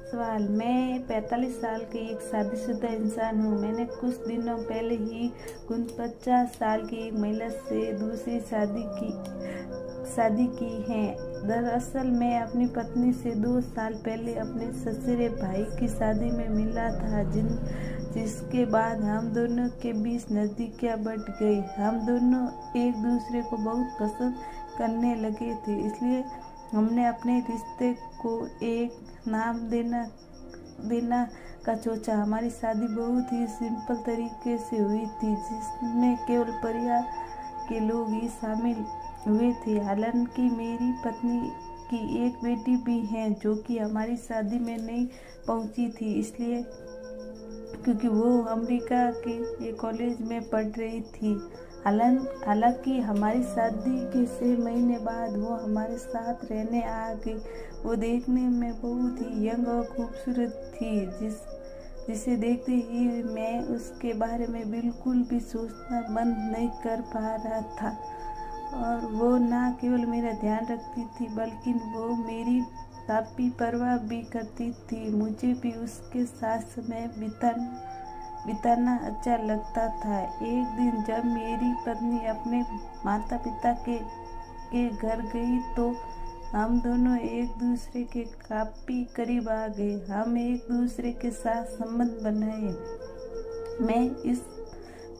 सवाल। मैं 45 साल की एक शादीशुदा इंसान हूँ। मैंने कुछ दिनों पहले ही 49 साल की एक महिला से दूसरी शादी की है। दरअसल मैं अपनी पत्नी से 2 साल पहले अपने ससुरे भाई की शादी में मिला था, जिसके बाद हम दोनों के बीच नजदीकियां बढ़ गई। हम दोनों एक दूसरे को बहुत पसंद करने लगे थे, इसलिए हमने अपने रिश्ते को एक नाम देना का सोचा। हमारी शादी बहुत ही सिंपल तरीके से हुई थी, जिसमें केवल परिवार के लोग ही शामिल हुए थे। हालांकि मेरी पत्नी की एक बेटी भी है जो कि हमारी शादी में नहीं पहुंची थी, इसलिए क्योंकि वो अमेरिका के एक कॉलेज में पढ़ रही थी। हालांकि हमारी शादी के 6 महीने बाद वो हमारे साथ रहने आ गई। वो देखने में बहुत ही यंग और खूबसूरत थी, जिसे देखते ही मैं उसके बारे में बिल्कुल भी सोचना बंद नहीं कर पा रहा था। और वो न केवल मेरा ध्यान रखती थी, बल्कि वो मेरी काफ़ी परवाह भी करती थी। मुझे भी उसके साथ समय बिताना अच्छा लगता था। एक दिन जब मेरी पत्नी अपने माता पिता के घर गई तो हम दोनों एक दूसरे के काफ़ी करीब आ गए। हम एक दूसरे के साथ संबंध बनाए। मैं इस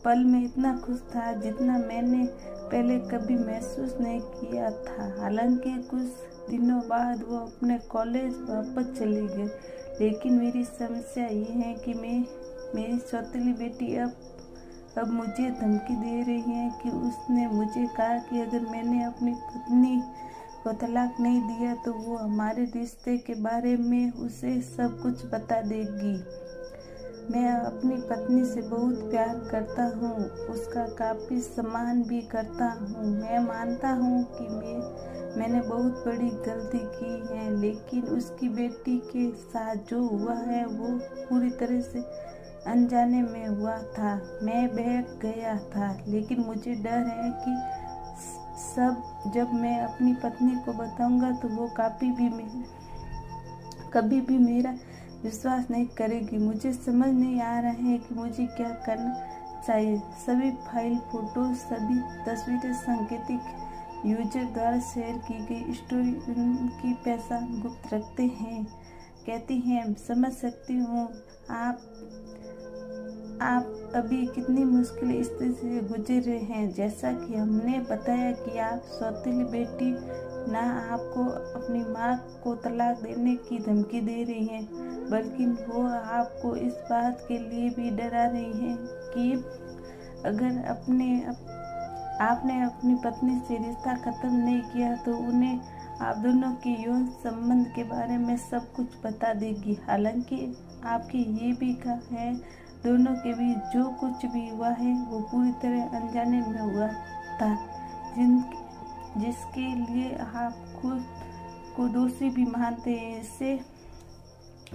पल में इतना खुश था जितना मैंने पहले कभी महसूस नहीं किया था। हालांकि कुछ दिनों बाद वो अपने कॉलेज वापस चली गई, लेकिन मेरी समस्या ये है कि मेरी सौतेली बेटी अब मुझे धमकी दे रही है कि उसने मुझे कहा कि अगर मैंने अपनी पत्नी को तलाक नहीं दिया तो वो हमारे रिश्ते के बारे में उसे सब कुछ बता देगी। मैं अपनी पत्नी से बहुत प्यार करता हूँ, उसका काफ़ी सम्मान भी करता हूँ। मैं मानता हूँ कि मैंने बहुत बड़ी गलती की है, लेकिन उसकी बेटी के साथ जो हुआ है वो पूरी तरह से अनजाने में हुआ था। मैं बहक गया था, लेकिन मुझे डर है कि जब मैं अपनी पत्नी को बताऊंगा तो वो कभी भी मेरा विश्वास नहीं करेगी। मुझे समझ नहीं आ रहा है कि मुझे क्या करना चाहिए। सभी फाइल, फोटो, सभी तस्वीरें सांकेतिक यूजर द्वारा शेयर की गई स्टोरी उनकी पहचान गुप्त रखते हैं। कहती हैं, समझ सकती हूँ आप अभी कितनी मुश्किल स्थिति से गुजर रहे हैं। जैसा कि हमने बताया कि आप सौतेली बेटी ना आपको अपनी माँ को तलाक देने की धमकी दे रही हैं, बल्कि वो आपको इस बात के लिए भी डरा रही हैं कि अगर आपने अपनी पत्नी से रिश्ता खत्म नहीं किया तो उन्हें आप दोनों के यौन संबंध के बारे में सब कुछ बता देगी। हालांकि आपकी ये भी कहा है, दोनों के बीच जो कुछ भी हुआ है वो पूरी तरह अनजाने में हुआ था, जिसके लिए आप खुद को दोषी भी मानते हैं। इससे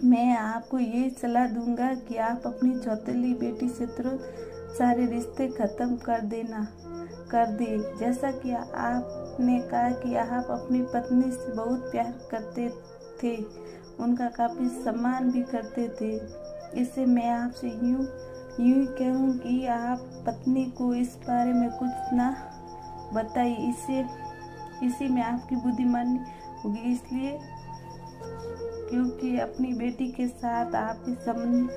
मैं आपको ये सलाह दूंगा कि आप अपनी सौतेली बेटी से तुरंत सारे रिश्ते खत्म कर दे। जैसा कि आपने कहा कि आप अपनी पत्नी से बहुत प्यार करते थे, उनका काफ़ी सम्मान भी करते थे। इससे मैं आपसे यूं कहूँ कि आप पत्नी को इस बारे में कुछ ना बताइए। इसी में आपकी बुद्धिमानी होगी, इसलिए क्योंकि अपनी बेटी के साथ आपके संबंध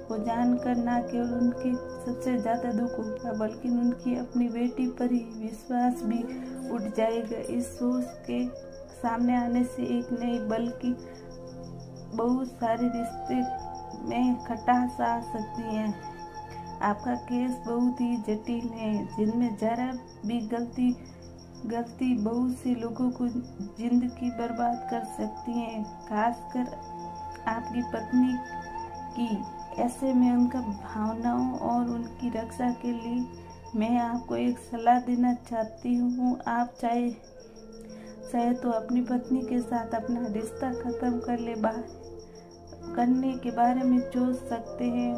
को जानकर ना केवल उनके सबसे ज़्यादा दुख होगा, बल्कि उनकी अपनी बेटी पर ही विश्वास भी उठ जाएगा। इस सोच के सामने आने से एक नहीं बल्कि बहुत सारे रिश्ते में खटास आ सकती है। आपका केस बहुत ही जटिल है, जिनमें जरा भी गलती बहुत से लोगों को जिंदगी बर्बाद कर सकती है, खासकर आपकी पत्नी की। ऐसे में उनका भावनाओं और उनकी रक्षा के लिए मैं आपको एक सलाह देना चाहती हूँ। आप चाहे तो अपनी पत्नी के साथ अपना रिश्ता खत्म करने के बारे में सोच सकते हैं।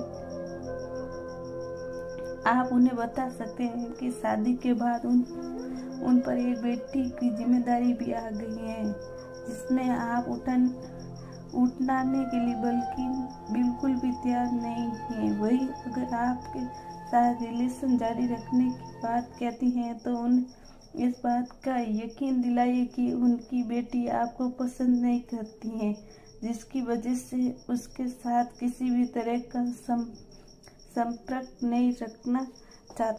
आप उन्हें बता सकते हैं कि शादी के बाद उन पर एक बेटी की जिम्मेदारी भी आ गई है, जिसमें आप उठनाने के लिए बल्कि बिल्कुल भी तैयार नहीं है। वही अगर आपके साथ रिलेशन जारी रखने की बात कहती हैं तो उन इस बात का यकीन दिलाइए कि उनकी बेटी आपको पसंद नहीं करती है, जिसकी वजह से उसके साथ किसी भी तरह का संपर्क नहीं रखना चाहती।